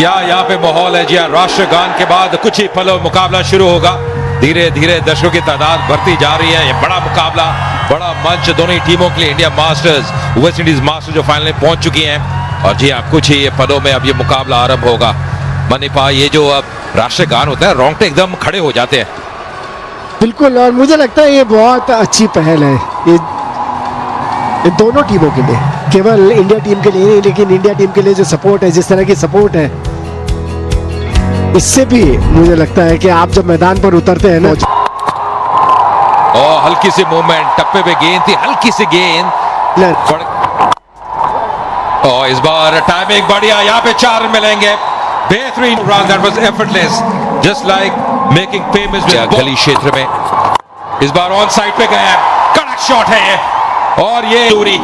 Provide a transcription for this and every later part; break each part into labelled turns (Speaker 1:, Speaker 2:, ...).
Speaker 1: क्या यहाँ पे माहौल है जी। राष्ट्रगान के बाद कुछ ही पलों मुकाबला शुरू होगा। धीरे धीरे दर्शकों की तादाद बढ़ती जा रही है। ये बड़ा मुकाबला, बड़ा मंच दोनों ही टीमों के लिए। India masters, West Indies masters जो फाइनल में पहुंच चुकी हैं। और जी हाँ, कुछ ही पलों में अब ये मुकाबला आरंभ होगा। मनीपा, ये जो अब राष्ट्रगान होता है, रोंगटे एकदम खड़े हो जाते हैं।
Speaker 2: बिल्कुल, और मुझे लगता है ये बहुत अच्छी पहल है ये दोनों टीमों के लिए, केवल इंडिया टीम के लिए नहीं, लेकिन इंडिया टीम के लिए जो सपोर्ट है, जिस तरह की सपोर्ट है, इससे भी मुझे लगता है कि आप जब मैदान पर उतरते हैं ना।
Speaker 1: और हल्की सी मूवमेंट, टप्पे पे गेंद थी, हल्की सी गेंद। और इस बार टाइमिंग बढ़िया, यहाँ पे 4 रन मिलेंगे। बेहतरीन run, that was effortless, just like making famous गली क्षेत्र में। इस बार ऑन साइड पे गए, कड़क शॉट है ये, और ये दूरी।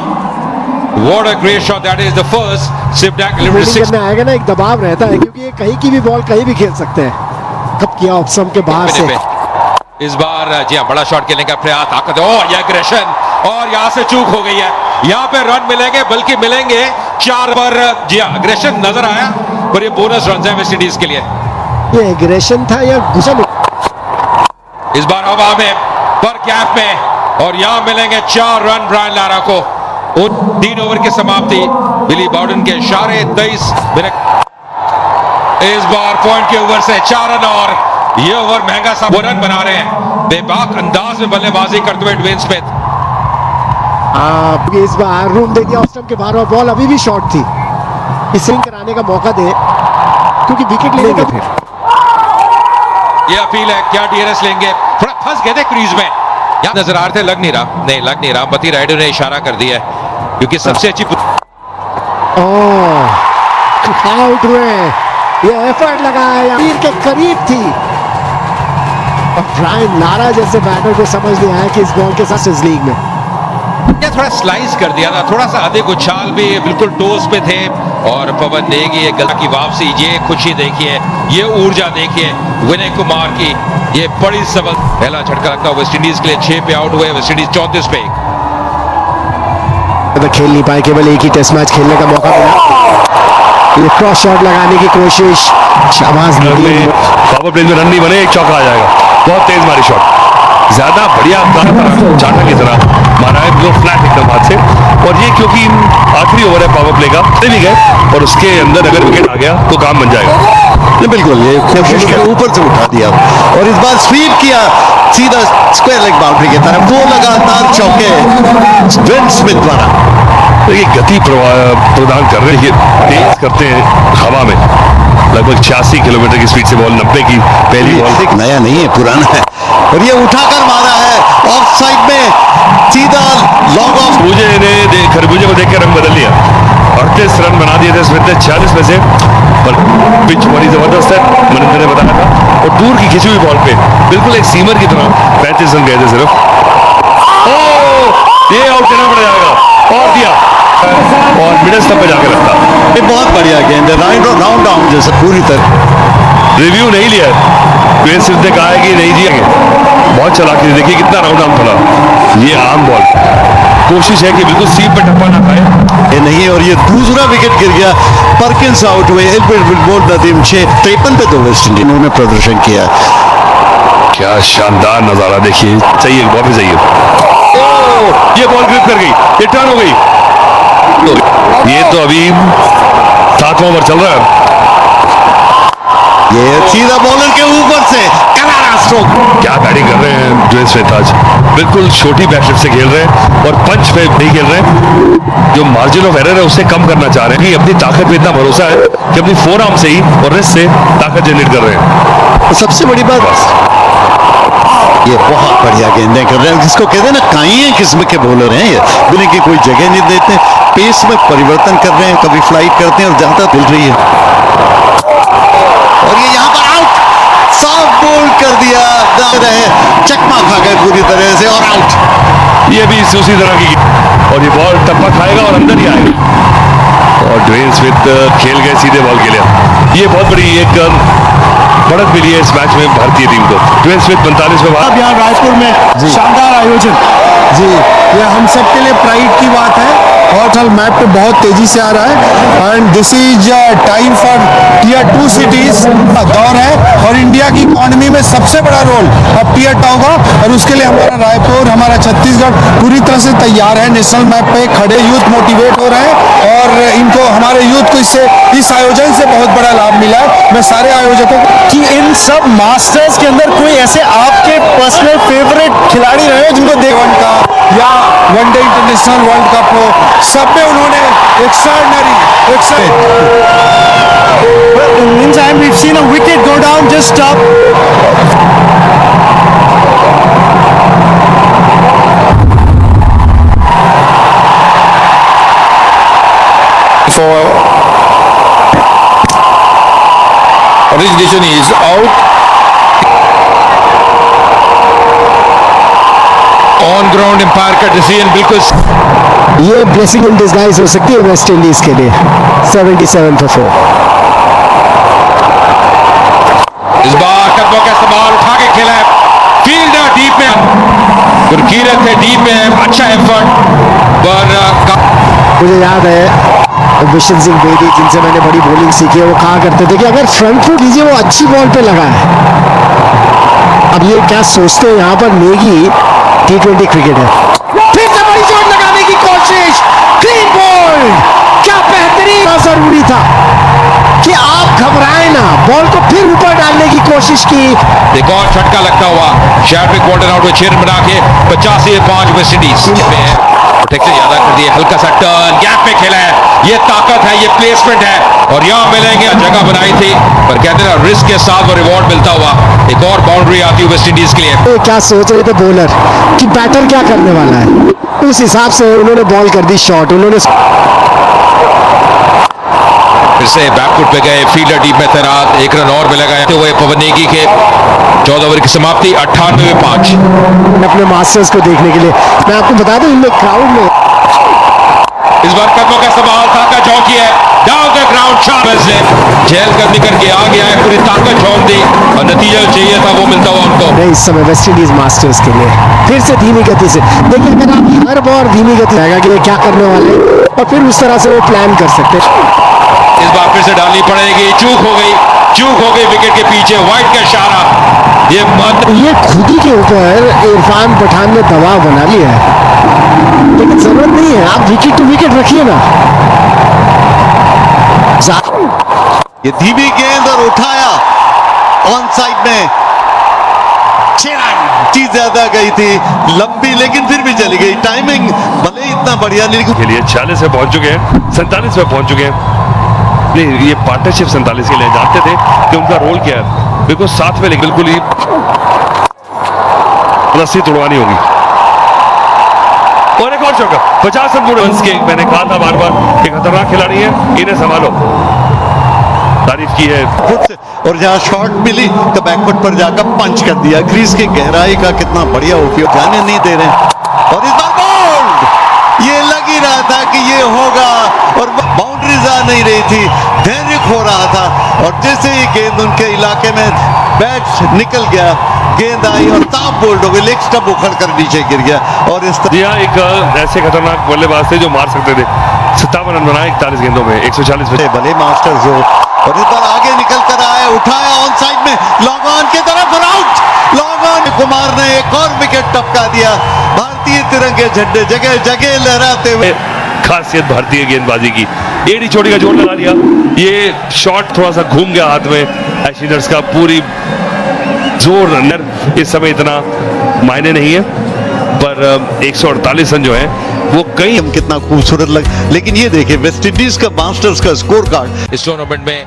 Speaker 1: What a great shot that is, the first Sivdak delivered 6
Speaker 2: में आएगा ना, एक दबाव रहता है क्योंकि ये कहीं की भी बॉल कहीं भी खेल सकते हैं। कब किया ऑप्शन के बाहर से।
Speaker 1: इस बार जी हाँ, बड़ा शॉट खेलने का प्रयास, ताकत, ओह ये एग्रेशन, और यहाँ से चूक हो गई है। यहाँ पे रन मिलेंगे, बल्कि मिलेंगे 4 पर। जी हाँ, एग्रेशन नजर आया, पर ये बोनस रन है वेस्ट इंडीज के लिए।
Speaker 2: ये एग्रेशन था या गुस्सा?
Speaker 1: इस बार हवा में, पर गैप में, और यहाँ मिलेंगे 4 रन ब्रायन लारा को। 3 ओवर की समाप्ति, बिली बाउडन के इशारे 23 मिनट। इस बार पॉइंट के ओवर से 4 रन, और ये ओवर महंगा सा रन बना रहे हैं। बेबाक अंदाज में बल्लेबाजी करते हुए ड्वेन स्मिथ।
Speaker 2: इस बार रूम दे दिया ऑफ के बाहर, और बॉल अभी भी शॉर्ट थी। स्विंग कराने का मौका दे, क्योंकि विकेट लेंगे फिर।
Speaker 1: ये अपील है, क्या डीआरएस लेंगे? थोड़ा फंस गए थे क्रीज में, यहाँ नजर आ रहे थे, लग नहीं रहा, नहीं लग नहीं रहा। बती राइडर ने इशारा कर दिया है, क्योंकि सबसे अच्छी
Speaker 2: आउट हुए। ये एफर्ट लगाया, तीर के करीब थी, और ब्रायन लारा जैसे बैटर को समझ नहीं आया कि इस बॉल के साथ इस लीग में
Speaker 1: थोड़ा स्लाइस कर दिया था, थोड़ा सा अधिक उछाल भी, बिल्कुल टोस पे थे। और पवन नेगी ये गला की वापसी, ये खुशी देखिए, ये ऊर्जा देखिए विनय कुमार की, ये बड़ी सबल। पहला झटका लगता है वेस्ट इंडीज के लिए। 6 पे आउट हुए वेस्ट इंडीज, 34 पे।
Speaker 2: खेल नहीं पाए, केवल एक ही टेस्ट मैच खेलने का मौका मिला। ये क्रॉस शॉट लगाने की कोशिश, शाबाश।
Speaker 3: पावर प्ले में रन नहीं बने, एक चौका आ जाएगा। बहुत तेज मारी शॉट, ज्यादा बढ़िया चाटा की तरह मारा है, जो फ्लैट एकदम हाथ से। और ये क्योंकि आखिरी ओवर है पावर प्ले का, भी गए, और उसके अंदर अगर विकेट आ गया तो काम बन जाएगा।
Speaker 4: बिल्कुल, ये कोशिश के ऊपर से उठा दिया, और इस बार स्वीप किया सीधा स्क्वायर लेग बाउंड्री की तरफ। 2 लगातार चौके ड्वेन स्मिथ द्वारा।
Speaker 3: तो ये गति प्रदान कर रहे हैं, तेज करते हैं हवा में। लगभग 86 किलोमीटर की स्पीड से बॉल, 90 की पहली बॉल।
Speaker 4: नया नहीं है, पुराना है, और ये उठाकर मारा है ऑफ साइड में, सीधा लॉन्ग ऑफ।
Speaker 3: खरबूजे को देखकर रंग बदल लिया। 38 रन बना दिए थे स्मिथ ने 46 में से, पर पिच बड़ी जबरदस्त है, मनिंदर ने बताया था। और दूर की खिंची हुई बॉल पे बिल्कुल एक सीमर की तरह 35 रन गए थे सिर्फ। ये आउट देना पड़ जाएगा, और दिया, और मिडल स्टंप पे जाके लगता।
Speaker 4: ये बहुत बढ़िया गेंद है, राउंड डाउन जैसा पूरी तरह।
Speaker 3: रिव्यू नहीं लिया, ड्वेन स्मिथ ने कहा है कि नहीं जिएंगे। बहुत चलाकी, देखिए कितना राउंड डाउन फला। ये आम बॉल, कोशिश है कि बिल्कुल सीम पे टप्पा ना खाए।
Speaker 4: ये नहीं, और ये दूसरा विकेट गिर गया। परकिंस आउट हुए, नदीम 6-53 पे तो वेस्ट इंडीज ने प्रदर्शन किया।
Speaker 3: क्या शानदार नजारा देखिए, चाहिए बॉल भी चाहिए। ये बॉल ग्रिप कर गई, ये टर्न हो गई। ये तो अभी 7वां ओवर चल रहा है।
Speaker 4: ये सीधा बॉलर के ऊपर से करारा स्ट्रोक।
Speaker 3: क्या बैटिंग कर रहे हैं ड्वेन स्मिथ आज, बिल्कुल छोटी बैटशिप से खेल रहे हैं, और पंच पे नहीं खेल रहे हैं। जो मार्जिन ऑफ एरर है उसे कम करना चाह रहे हैं, कि अपनी ताकत पे इतना भरोसा है कि अपनी फोरआर्म से ही और रिस्ट से ताकत जनरेट कर रहे हैं।
Speaker 4: सबसे बड़ी बात, ये बहुत बढ़िया गेंदें कर रहे हैं, जिसको कहते हैं ना, काई किस्म के बॉलर हैं ये, बिना की कोई जगह नहीं देते, पेस में परिवर्तन कर रहे हैं, कभी फ्लाइट करते हैं और ज्यादा मिल रही है। और ये यहाँ पर आउट, सॉफ्ट बोल्ड कर दिया, रहे चकमा खा गए पूरी तरह से, और आउट।
Speaker 3: ये भी उसी तरह की, और ये बॉल टप्पा खाएगा और अंदर ही आएगा। और ड्वेन स्मिथ खेल गए सीधे बॉल के लिए। ये बहुत बड़ी एक बढ़त मिली है इस मैच में भारतीय टीम को। ड्वेन स्मिथ 45 में।
Speaker 5: यहाँ रायपुर में शानदार आयोजन, जी, ये हम सब के लिए प्राइड की बात है और कल मैप पे बहुत तेजी से आ रहा है and this is time for tier 2 cities दौर है और इंडिया की इकोनॉमी में सबसे बड़ा रोल अब टीयर 2 का और उसके लिए हमारा रायपुर, हमारा छत्तीसगढ़ पूरी तरह से तैयार है। नेशनल मैप पे खड़े यूथ मोटिवेट हो रहे हैं और इनको हमारे यूथ को इस आयोजन से बहुत बड़ा लाभ मिला है। मैं सारे आयोजकों
Speaker 2: कि इन सब मास्टर्स के अंदर कोई ऐसे आपके पर्सनल फेवरेट खिलाड़ी रहे जिनको
Speaker 5: देवन का या वनडे इंटरनेशनल वर्ल्ड कप हो, सब में उन्होंने
Speaker 2: In the meantime, we've seen a wicket go down just up.
Speaker 1: For origination is out. On ground umpire का डिसीजन बिल्कुल
Speaker 2: ये ब्लेसिंग इन डिस्गाइज हो सकती है वेस्ट इंडीज के लिए। 77 for 4।
Speaker 1: इस बार कदमों का इस्तेमाल उठा के खेला है, फील्डर डीप में, गुरकीरत है डीप में, अच्छा एफर्ट पर
Speaker 2: मुझे याद है विशन सिंह बेदी जिनसे मैंने बड़ी बॉलिंग सीखी है, वो कहा करते थे कि अगर फ्रंट फुट लीजिए वो अच्छी बॉल पे लगा है। अब ये क्या सोचते हैं यहाँ पर नेगी T20 क्रिकेट है। फिर से बड़ी शॉट लगाने की कोशिश, क्लीन बॉल, क्या बेहतरीन, जरूरी था कि आप घबराएं ना, बॉल को फिर ऊपर डालने की कोशिश की।
Speaker 1: एक और छटका लगता हुआ शैडविक वॉल्टन आउट में 6 रन बना के 85 वेस्ट इंडीज में प्रोटेक्शन ज्यादा कर दिए, हल्का सा टर्न गैप में खेला है, ये ताकत है, ये प्लेसमेंट है और यहाँ मिलेंगे, जगह बनाई थी पर कहते हैं ना रिस्क के साथ वो रिवॉर्ड मिलता हुआ एक और बाउंड्री आती है वेस्ट इंडीज के लिए।
Speaker 2: तो क्या सोच रहे थे बॉलर कि बैटर क्या करने वाला है, उस हिसाब से उन्होंने बॉल कर दी शॉट। उन्होंने
Speaker 1: फिर से बैकफुट पे गए, फील्डर डीप में तैनात, 1 रन और मिलेगा हुए पवन नेगी के 14 ओवर की समाप्ति 98-5।
Speaker 2: अपने मास्टर्स को देखने के लिए मैं आपको बता दूं इनमें क्राउड में
Speaker 1: इस बार कदमों का सवाल ताकत चौकी है, डाउन द ग्राउंड शाबाश ने चहलकदमी करके आ गया है, पूरी ताकत झोंक दी और नतीजा जो चाहिए था वो मिलता हुआ उनको।
Speaker 2: नहीं, इस समय वेस्ट इंडीज मास्टर्स के लिए फिर से धीमी गति से देखिए, अगर आप हर बॉल धीमी गति रहेगा कि ये क्या करने वाले और फिर उस तरह से वो प्लान कर सकते हैं।
Speaker 1: इस बार फिर से डालनी पड़ेगी, चूक हो गई विकेट के पीछे, वाइट का इशारा,
Speaker 2: ये खुद ही के ऊपर इरफान पठान ने दबाव बना लिया है, लेकिन जरूरत नहीं है, आप विकेट टू विकेट रखिए ना।
Speaker 4: ये धीमी गेंद और उठाया ऑन साइड में, 6 रन चीज ज्यादा गई थी लंबी लेकिन फिर भी चली गई, टाइमिंग भले ही इतना बढ़िया नहीं
Speaker 3: के लिए 46 में पहुंच चुके हैं, 47 में पहुंच चुके हैं। नहीं, ये पार्टनरशिप 47 के लिए जानते थे कि उनका रोल क्या है, बिल्कुल साथ में बिल्कुल ही रस्सी तोड़वानी होगी। और एक और चौका, 50 रन के, मैंने कहा था बार बार कि खतरनाक खिलाड़ी है, इन्हें संभालो, तारीफ की है
Speaker 4: खुद से। और जहां शॉट मिली तो बैकफुट पर जाकर पंच कर दिया, क्रीज की गहराई का कितना बढ़िया उपयोग, जाने नहीं दे रहे हैं। और इस बार बोल्ड, ये लग ही रहा था कि ये होगा और बाउंड्रीज आ नहीं रही थी, धैर्य खो रहा था और जैसे ही गेंद उनके इलाके में बैट निकल गया, गेंद आई और ताप बोल्ड हो गई, लेग स्टंप उखड़ कर नीचे गिर गया। और इस
Speaker 3: तरह एक ऐसे खतरनाक बल्लेबाज थे जो मार सकते थे, 57 रन बनाए 41 गेंदों में, 140
Speaker 4: भले मास्टर्स हो। और इस बार आगे निकल कर आया, उठाया ऑन साइड में, लॉन्ग ऑन की तरफ और आउट। लॉन्ग ऑन, कुमार ने एक और विकेट टपका दिया, भारतीय तिरंगे झंडे जगह जगह लहराते हुए।
Speaker 3: खासियत भारतीय गेंदबाजी की, एडी चोटी का जोर लगा लिया, ये शॉट थोड़ा सा घूम गया हाथ में एशियनर्स का, पूरी जोर इस समय इतना मायने नहीं है, पर 148 रन जो है वो कई
Speaker 4: हम कितना खूबसूरत लग, लेकिन ये देखिए वेस्ट इंडीज का मास्टर्स का स्कोर कार्ड।
Speaker 1: इस टूर्नामेंट में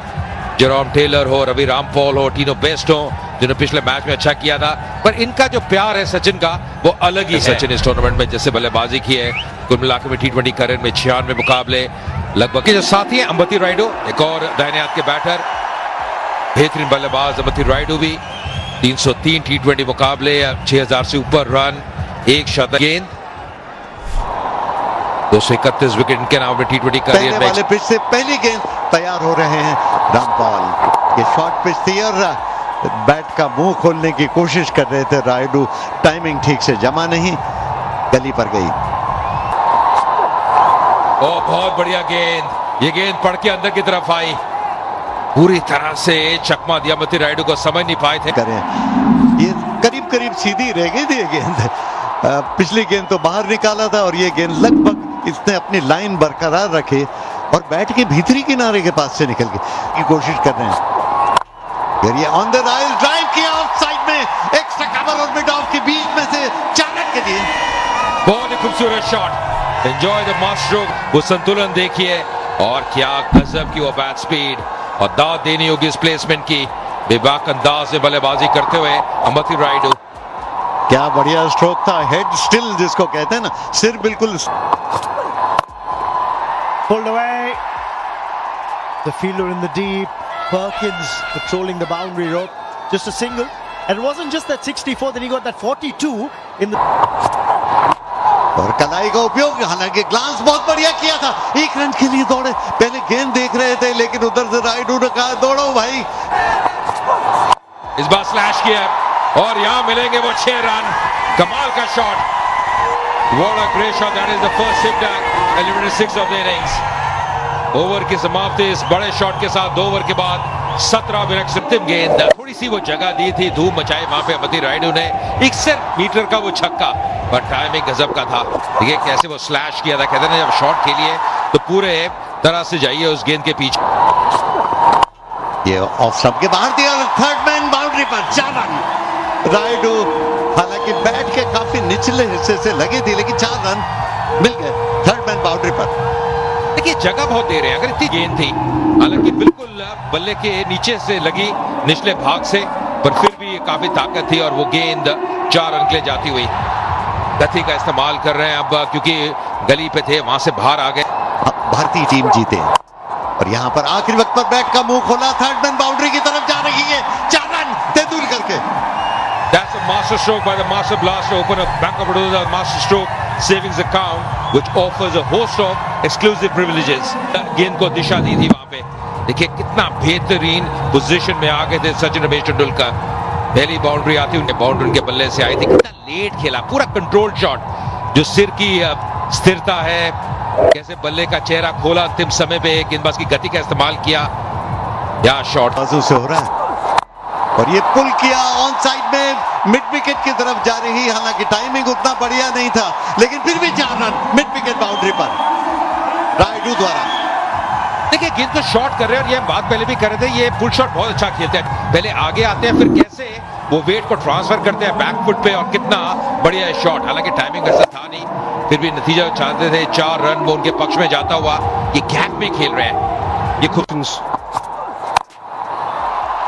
Speaker 1: जेरोम टेलर हो, रवि रामपॉल हो, टीनो बेस्ट हो, जिन्होंने पिछले मैच में अच्छा किया था, पर इनका जो प्यार है सचिन का वो अलग ही है। सचिन इस टूर्नामेंट में जैसे बल्लेबाजी की है, कुल मिलाकर में T20 करियर में 96 मुकाबले लगभग के जो साथी हैं अंबती रायडू, एक और दाहिने हाथ के बैटर, बेहतरीन बल्लेबाज अंबती रायडू भी, 303 T20 मुकाबले, 6000 से ऊपर रन, 1 शतक, गेंद 231 विकेट इनके नाम में T20 करियर में।
Speaker 4: पिच से पहली गेंद तैयार हो रहे हैं रामपाल, ये शॉर्ट पिच थी और बैट का मुंह खोलने की कोशिश कर रहे थे रायडू, टाइमिंग ठीक से जमा नहीं। गली पर गई।
Speaker 1: ओ बहुत बढ़िया गेंद, ये गेंद पड़ के अंदर की तरफ आई, पूरी तरह से चकमा दिया मती रायडू को, समझ नहीं पाए थे।
Speaker 4: करें ये करीब करीब सीधी रह गई थी ये गेंद। पिछली गेंद तो बाहर निकाला था और ये गेंद लगभग इसने अपनी लाइन बरकरार रखी और बैट के भीतरी किनारे के पास से निकल गई की कोशिश कर रहे हैं। फिर ये ऑन द राइल ड्राइव किया ऑफ साइड में, एक्स्ट्रा कवर और मिड ऑफ के बीच में से चाणक्य के लिए
Speaker 1: बहुत ही खूबसूरत shot, enjoy the mass stroke, वो संतुलन देखिए और क्या गजब की वो बैट स्पीड, और दाद देनी होगी इस प्लेसमेंट की। बेबाक अंदाज से बल्लेबाजी करते हुए अमती रायडू,
Speaker 4: क्या बढ़िया स्ट्रोक था, हेड स्टिल जिसको कहते हैं ना, सिर बिल्कुल।
Speaker 6: Pulled away. The fielder in the deep. Perkins patrolling the boundary rope. Just a single. And it wasn't just that 64, then he got that 42 in the.
Speaker 4: और कलाई का उपयोग, हालांकि ग्लांस बहुत बढ़िया किया था, एक रन के लिए दौड़े, पहले गेंद देख रहे थे लेकिन उधर से रायडू ने कहा दौड़ो भाई।
Speaker 1: इस बार स्लैश किया और यहां मिलेंगे वो 6 रन, कमाल का shot. What a great shot, that is the first hit that eliminated 6 of the innings. Over की समाप्ति इस बड़े शॉट के साथ, 2 ओवर के बाद 17 मिनट अंतिम गेंद, थोड़ी सी वो जगह दी थी, धूम मचाई वहां पे अमती रायडू ने, 61 मीटर का वो छक्का, पर टाइमिंग गजब का था। देखिए कैसे वो स्लैश किया था, कहते हैं जब शॉट खेलिए तो पूरे तरह से जाइए उस गेंद के पीछे।
Speaker 4: ये ऑफ स्टंप के बाहर दिया, थर्ड मैन बाउंड्री पर 4 रन। रायडू हालांकि बैट के काफी निचले हिस्से से लगे थे लेकिन 4 रन मिल गए थर्ड मैन बाउंड्री पर।
Speaker 1: देखिए जगह बहुत दे रहे हैं, अगर इतनी गेंद थी, हालांकि बिल्कुल बल्ले के नीचे से लगी निचले भाग से, पर फिर भी काफी ताकत थी और वो गेंद 4 रन के लिए जाती हुई। गति का इस्तेमाल कर रहे हैं अब, क्योंकि गली पे थे, वहां से बाहर आ गए।
Speaker 4: भारतीय टीम जीते और यहाँ पर आखिरी वक्त पर बैट का मुंह खोला, थर्ड मैन बाउंड्री की तरफ जा रही है, 4 रन तेंदुलकर के।
Speaker 1: That's a master stroke by the master blaster, open up Bank of Baroda master stroke savings account, which offers a host of exclusive privileges. गेंद को दिशा दी थी वहां पे, देखिए कितना बेहतरीन पोजीशन में आ गए थे सचिन रमेश तेंदुलकर। पहली बाउंड्री आती उनके बाउंड्री उनके बल्ले से आई थी, कितना लेट खेला, पूरा कंट्रोल शॉट, जो सिर की स्थिरता है, कैसे बल्ले का चेहरा खोला अंतिम समय पे, गेंदबाज की गति का इस्तेमाल किया, या शॉट
Speaker 4: बाजू से हो रहा है और ये पुल किया ऑन साइड में, मिड विकेट की तरफ जा रही, हालांकि टाइमिंग उतना बढ़िया नहीं था लेकिन फिर भी 4 रन मिड विकेट बाउंड्री पर रायडू द्वारा।
Speaker 1: देखिए गेंद को शॉट कर रहे हैं और ये बात पहले भी कर रहे थे, ये पुल शॉट बहुत अच्छा खेलते हैं, पहले आगे आते हैं फिर कैसे वो वेट को ट्रांसफर करते हैं बैक फुट पे, और कितना बढ़िया शॉट, हालांकि टाइमिंग वैसा था नहीं, फिर भी नतीजा चाहते थे, 4 रन वो उनके पक्ष में जाता हुआ, ये गैप में खेल रहे हैं, ये खुद।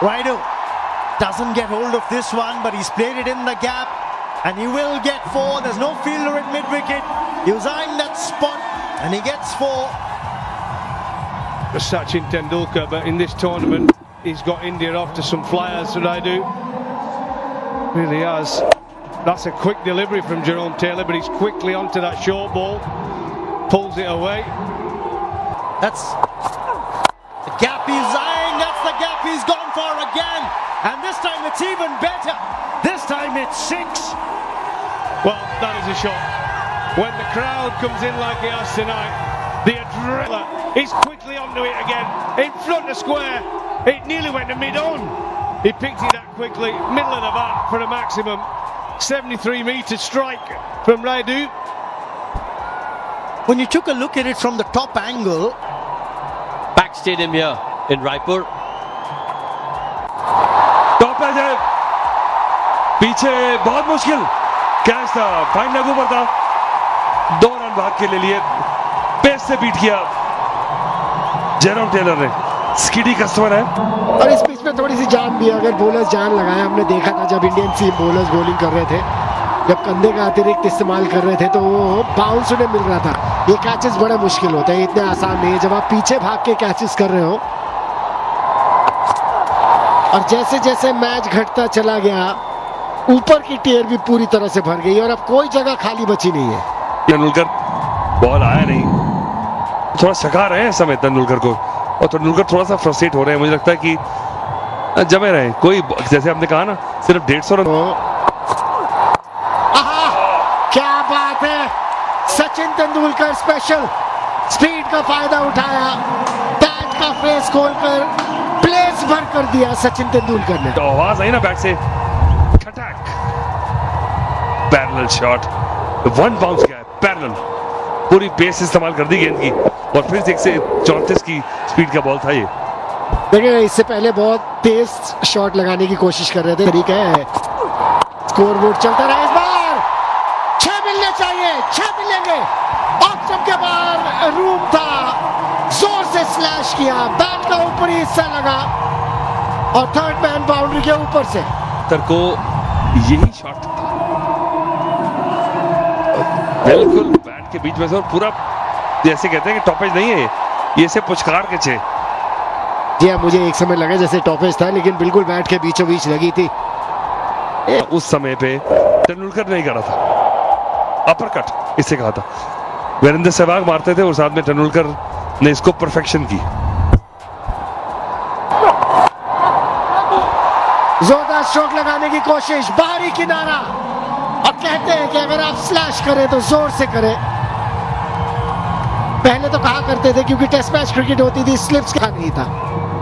Speaker 6: Raidu doesn't get hold of this one, but he's played it in the gap, and he will get 4. There's no fielder at mid-wicket. He was eyeing that spot, and he gets 4.
Speaker 7: Sachin Tendulkar, but in this tournament, he's got India off to some flyers, Raidu. Really has. That's a quick delivery from Jerome Taylor, but he's quickly onto that short ball, pulls it away.
Speaker 6: That's the gap he's eyeing. That's the gap he's gone for again. And this time it's even better. This time it's 6.
Speaker 7: Well, that is a shot. When the crowd comes in like it has tonight, the adrenaline, he's quickly onto it again. In front of square. It nearly went to mid-on. He picked it up quickly, middle of the bat for a maximum 73-meter strike from Raidu.
Speaker 6: When you took a look at it from the top angle,
Speaker 8: Pack Stadium here in Raipur.
Speaker 3: Top edge है, पीछे बहुत मुश्किल catch था, fine लागू पर था, 2 run भाग के ले लिए, पेस से बीट किया जेरोम टेलर ने। स्किडी कस्टमर है
Speaker 2: और इस पिच में थोड़ी सी जान भी है, अगर बॉलर्स जान लगाए, हमने देखा था जब इंडियन टीम बॉलर्स बॉलिंग कर रहे थे, जब कंधे का अतिरिक्त इस्तेमाल कर रहे थे तो वो बाउंस उन्हें मिल रहा था। ये कैचेस बड़े मुश्किल होते हैं, इतने आसान नहीं है जब आप पीछे भाग के कैचेस कर रहे हो। और जैसे जैसे मैच घटता चला गया, ऊपर की टियर भी पूरी तरह से भर गई और अब कोई जगह खाली बची नहीं है।
Speaker 3: तेंदुलकर बॉल आया नहीं, थोड़ा सका रहे हैं इस समय तेंदुलकर को, और तेंदुलकर थोड़ा सा फ्रस्ट्रेट हो रहे हैं, मुझे लगता है कि जमे रहे कोई, जैसे आपने कहा ना, सिर्फ 150 रन।
Speaker 2: क्या बात है, सचिन तेंदुलकर स्पेशल, स्पीड का फायदा उठाया, बैट का फेस खोलकर प्लेस भर कर दिया सचिन तेंदुलकर ने।
Speaker 3: तो आवाज आई ना बैट से, खटक, पैरेलल शॉट, वन बाउंस गया, पैरेलल, पूरी बेस इस्तेमाल कर दी गेंद की, और फिर 134 की स्पीड का बॉल था ये।
Speaker 2: देखिए इससे पहले बहुत तेज शॉट लगाने की कोशिश कर रहे थे, तरीका है। स्कोरबोर्ड चलता रहा, इस बार 6 मिलने चाहिए, 6 मिलेंगे। ऑफ स्टंप के बाहर रूम था, जोर से स्लैश किया, बैट का ऊपरी हिस्सा लगा और थर्ड मैन बाउंड्री के ऊपर से
Speaker 3: को यही शॉट था, बिल्कुल बैट के बीच में से, और पूरा जैसे कहते हैं कि टॉपेज नहीं है ये, से पुचकार के छे।
Speaker 2: जी हाँ, मुझे एक समय लगा जैसे टॉपेज था, लेकिन बिल्कुल बैट के बीचों बीच लगी थी।
Speaker 3: उस समय पे तेंदुलकर नहीं करा था, अपरकट इसे कहा था, वीरेंद्र सहवाग मारते थे और साथ में तेंदुलकर ने इसको परफेक्शन की।
Speaker 2: जोरदार स्ट्रोक लगाने की कोशिश, बाहरी किनारा, और कहते हैं कि अगर आप स्लैश करें तो जोर से करें। पहले तो कहा करते थे क्योंकि टेस्ट मैच क्रिकेट होती थी, स्लिप्स का नहीं था।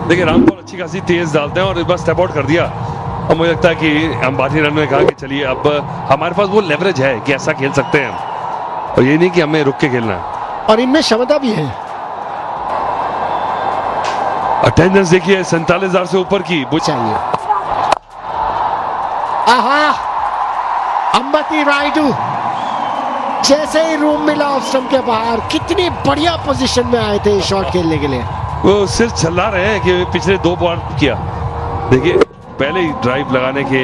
Speaker 3: देखिए रामपाल अच्छी खासी तेज डालते हैं और बस स्टेप आउट कर दिया, और मुझे लगता है कि अंबाती रन ने कहा कि चलिए अब हमारे पास वो लेवरेज है कि ऐसा खेल सकते हैं हम, और ये नहीं कि हमें रुक के खेलना है,
Speaker 2: और इनमें क्षमता भी है।
Speaker 3: अटेंडेंस देखिए 47,000 से ऊपर की
Speaker 2: चाहिए। आहा, अंबती रायडू जैसे ही रूम मिला ऑफ स्टंप के बाहर, कितनी बढ़िया पोजीशन में आए थे शॉट खेलने के लिए।
Speaker 3: वो सिर्फ चला रहे हैं कि पिछले 2 बॉल किया, देखिए पहले ही ड्राइव लगाने के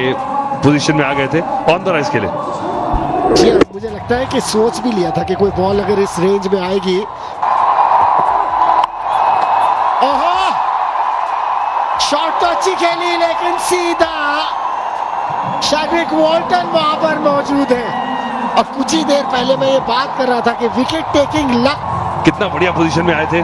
Speaker 3: पोजीशन में आ गए थे, ऑन द राइज खेले।
Speaker 2: जी हाँ, मुझे लगता है कि सोच भी लिया था कि कोई बॉल अगर इस रेंज में आएगी। ओहो, शॉट तो अच्छी खेली, लेकिन सीधा शैड्रिक वॉल्टन वहां पर मौजूद है, और कुछ ही देर पहले मैं ये बात कर रहा था कि विकेट टेकिंग लक।
Speaker 3: कितना बढ़िया पोजीशन में आए थे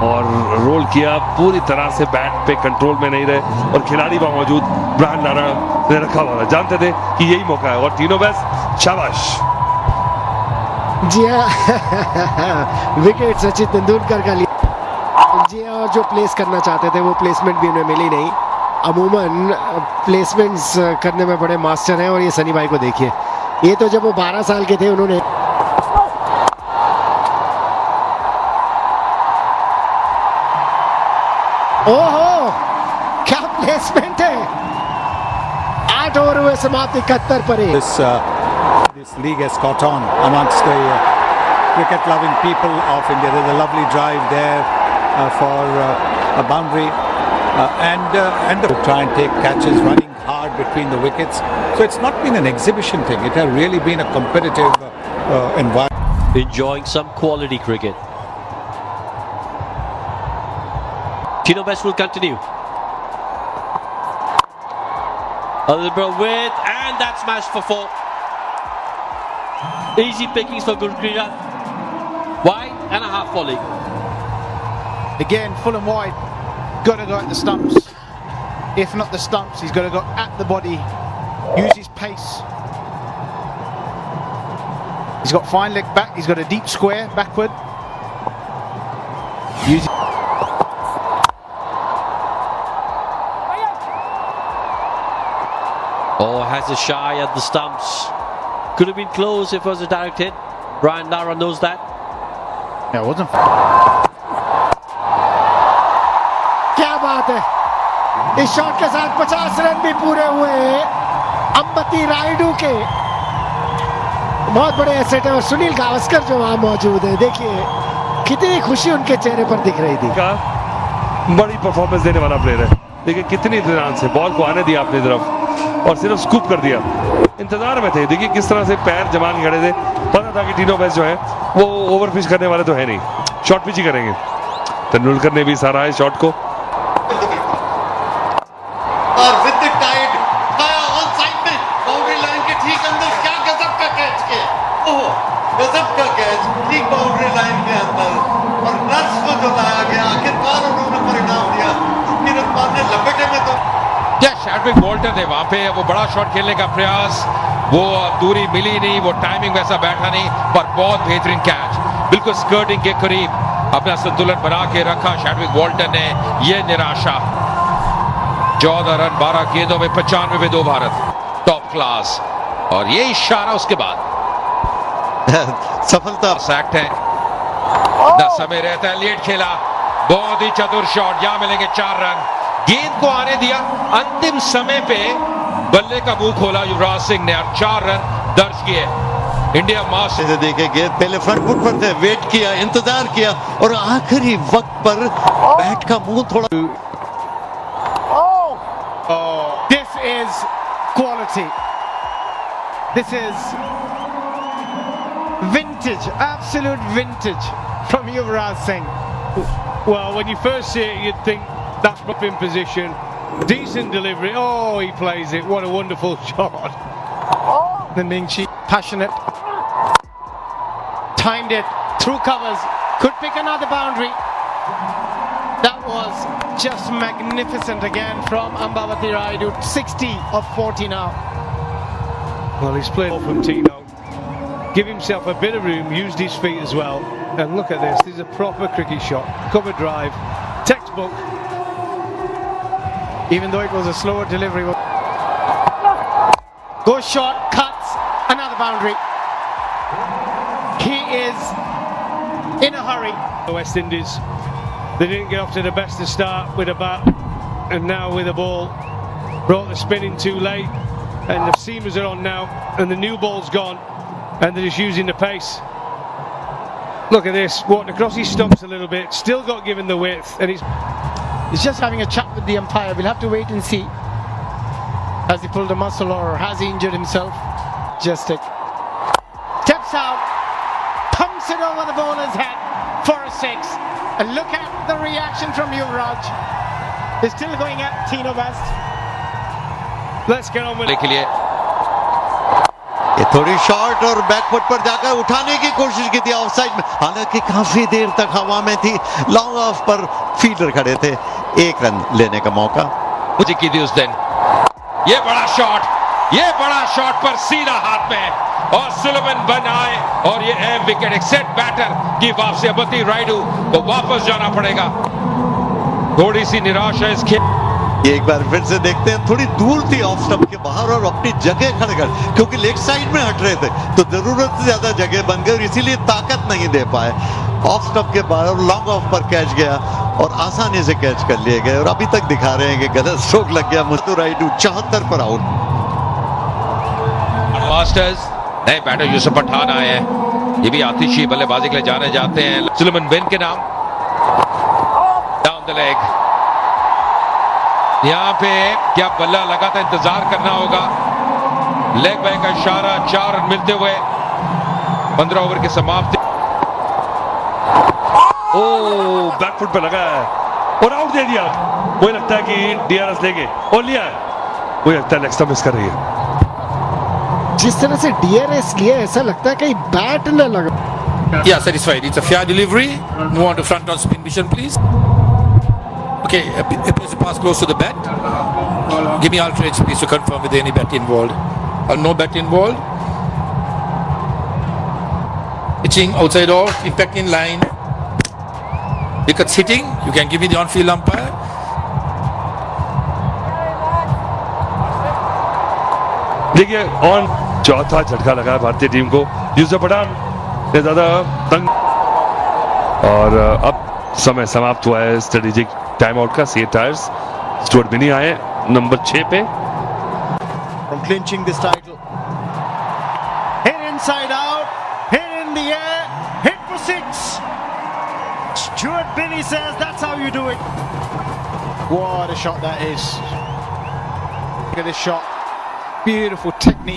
Speaker 3: और रोल किया, पूरी तरह से बैट पे कंट्रोल में नहीं रहे, और खिलाड़ी वहां मौजूद ब्रायन लारा ने रखा हुआ था, जानते थे कि यही मौका है, और तीनों बेस्ट, शाबाश।
Speaker 2: जी हाँ, विकेट सचिन तेंदुलकर का लिया। जी हाँ, और जो प्लेस करना चाहते थे वो प्लेसमेंट भी उन्हें मिली नहीं। अमूमन प्लेसमेंट्स करने में बड़े मास्टर हैं, और ये सनी भाई को देखिए, ये तो जब वो 12 साल के थे उन्होंने ओहो, क्या प्लेसमेंट है। 8 ओवर हुए समाप्त, 71 पर।
Speaker 5: This league has caught on amongst the cricket-loving people of India. There's a lovely drive there for a boundary, and to try and take catches, running hard between the wickets. So it's not been an exhibition thing. It has really been a competitive environment.
Speaker 8: Enjoying some quality cricket. Tino Best will continue. Alibra with, and that's smashed for 4. Easy pickings for Gurpreet. Wide and a half volley.
Speaker 6: Again, full and wide. Got to go at the stumps. If not the stumps, he's got to go at the body. Use his pace. He's got fine leg back. He's got a deep square backward. Use.
Speaker 8: Oh, has a shy at the stumps. Could have been close if it was a direct hit. Brian Lara knows that.
Speaker 6: Yeah, it wasn't.
Speaker 2: क्या बात है, इस shot के साथ 50 run भी पूरे हुए अंबती रायडू के। बहुत बड़े एसेट है, और सुनील गावस्कर जो वहां मौजूद है, देखिए कितनी खुशी उनके चेहरे पर दिख रही थी।
Speaker 3: बड़ी परफॉर्मेंस देने वाला प्लेयर है, देखिए कितनी इत्मीनान से बॉल को आने दिया अपनी तरफ, और सिर्फ स्कूप कर दिया। इंतजार में थे, देखिए किस तरह से पैर जमा के खड़े थे, पता था कि टीनो बेस्ट जो है वो ओवर पिच करने वाले तो है नहीं, शॉर्ट पिच ही करेंगे। तेंदुलकर ने भी सराहा है शॉट को,
Speaker 4: और विद द टाइड आया ऑन साइड में बाउंड्री लाइन के ठीक अंदर, क्या गजब का कैच किया, ओह गजब का कैच, ठीक बाउंड्री लाइन के अंदर, और रन्स को जो लाया गया, आखिरकार उन्होंने परिणाम दिया। नीरज पाल ने लपेटे में तो
Speaker 1: क्या शैड्रिक वॉल्टन है वहां पे, वो बड़ा शॉट खेलने का प्रयास, वो दूरी मिली नहीं, वो टाइमिंग वैसा बैठा नहीं, पर बहुत बेहतरीन कैच, बिल्कुल स्कर्टिंग के करीब अपना संतुलन बना के रखा शैडविक वॉल्टन ने। ये निराशा। 14 रन 12 गेंदों में 95 पे 2 भारत। Top class. और ये इशारा उसके बाद
Speaker 4: सफलता
Speaker 1: सैक्ट है। न समय रहता है, लेट खेला, बहुत ही चतुर शॉट, यहां मिलेंगे 4 रन। गेंद को आने दिया, अंतिम समय पे बल्ले का मुंह खोला युवराज सिंह ने और 4 रन दर्ज किए। इंडिया मास्टर
Speaker 4: से देखे गेंद पहले फ्रंट फुट पर थे, वेट किया, इंतजार किया और आखिरी वक्त पर बैट का मुंह थोड़ा।
Speaker 6: This is quality. This is vintage, absolute vintage from Yuvraj Singh.
Speaker 7: Well, when you first see it, you'd think that's up in position. Decent delivery. Oh, he plays it. What a wonderful shot.
Speaker 6: The Mingchi, passionate. Timed it, through covers, could pick another boundary. That was just magnificent again from Ambavati Rayudu. 60 of 40 now.
Speaker 7: Well, he's played from Tino. Give himself a bit of room, used his feet as well. And look at this. This is a proper cricket shot. Cover drive. Textbook.
Speaker 6: Even though it was a slower delivery. Goes short, cuts, another boundary. He is in a hurry.
Speaker 7: The West Indies, they didn't get off to the best of start with a bat, and now with a ball. Brought the spin in too late, and the seamers are on now, and the new ball's gone, and they're just using the pace. Look at this, walked across his stumps a little bit, still got given the width, and
Speaker 6: He's just having a chat with the umpire. We'll have to wait and see. Has he pulled a muscle or has he injured himself? Just it. Steps out, pumps it over the bowler's head for a 6. And look at the reaction from Yuvraj. He's still going at Tino West.
Speaker 7: let's get on with it.
Speaker 1: के लिए
Speaker 4: ये थोड़ी short और back foot पर जाकर उठाने की कोशिश की थी ऑफ साइड में, हालांकि काफी देर तक हवा में थी, लॉन्ग ऑफ पर फील्डर खड़े थे, 1 रन लेने का मौका
Speaker 1: मुझे की थी उस दिन। ये बड़ा शॉट पर सीधा हाथ में और सुलेमान बन आए और ये अहम विकेट। एक सेट बैटर की वापसी, अबती रायडू को वापस जाना पड़ेगा। थोड़ी सी निराशा इस खेल।
Speaker 4: ये एक बार फिर से देखते हैं, थोड़ी दूर थी ऑफ स्टंप के बाहर और अपनी जगह खड़े कर, क्योंकि लेग साइड में हट रहे थे तो जरूरत से ज्यादा जगह बन गई और इसीलिए ताकत नहीं दे पाए। ऑफ स्टंप के बाहर लॉन्ग ऑफ पर कैच गया और आसानी से कैच कर लिए गए और अभी तक दिखा रहे हैं कि गलत स्ट्रोक लग गया। मुस्तु रायडू 74 पर आउट।
Speaker 1: मास्टर्स नए बैटर यूसुफ पठान आए हैं, ये भी आतिशी बल्लेबाजी के लिए जाने जाते हैं। सुलेमान बिन के नाम, डाउन द लेग। यहां पे क्या बल्ला लगा था, इंतजार करना होगा। लेग बाय का इशारा, 4 रन मिलते हुए 15 ओवर की समाप्ति।
Speaker 3: ओ बैकफुट पे लगा है और आउट दे दिया। मुझे लगता है कि डीआरएस लेंगे और लिया है, मुझे लगता है नेक्स्ट मिस कर रही है।
Speaker 2: जिस तरह से डीआरएस लिया, ऐसा लगता है कहीं बैट न लगा।
Speaker 9: Yeah, satisfied. It's a fair delivery. Move on to front on spin vision, please. Okay, appears to pass close to the bat. Give me alternate please to confirm with any bat involved. No bat involved. Pitching outside off, impact in line. Wickets hitting. You can give me the on-field umpire.
Speaker 3: देखिए on चौथा झटका लगा है भारतीय team को। यूसुफ पठान ने ज्यादा तंग और अब समय समाप्त हुआ है स्ट्रेटेजिक टाइम आउट का। सी टायर्स स्टुअर्ट बिनी आए नंबर 6 पे।
Speaker 6: From clinching this title. Hit inside out, hit in the air, hit for 6. Stuart Binney says that's how you do it. What a shot that is. Look at this shot. Beautiful technique.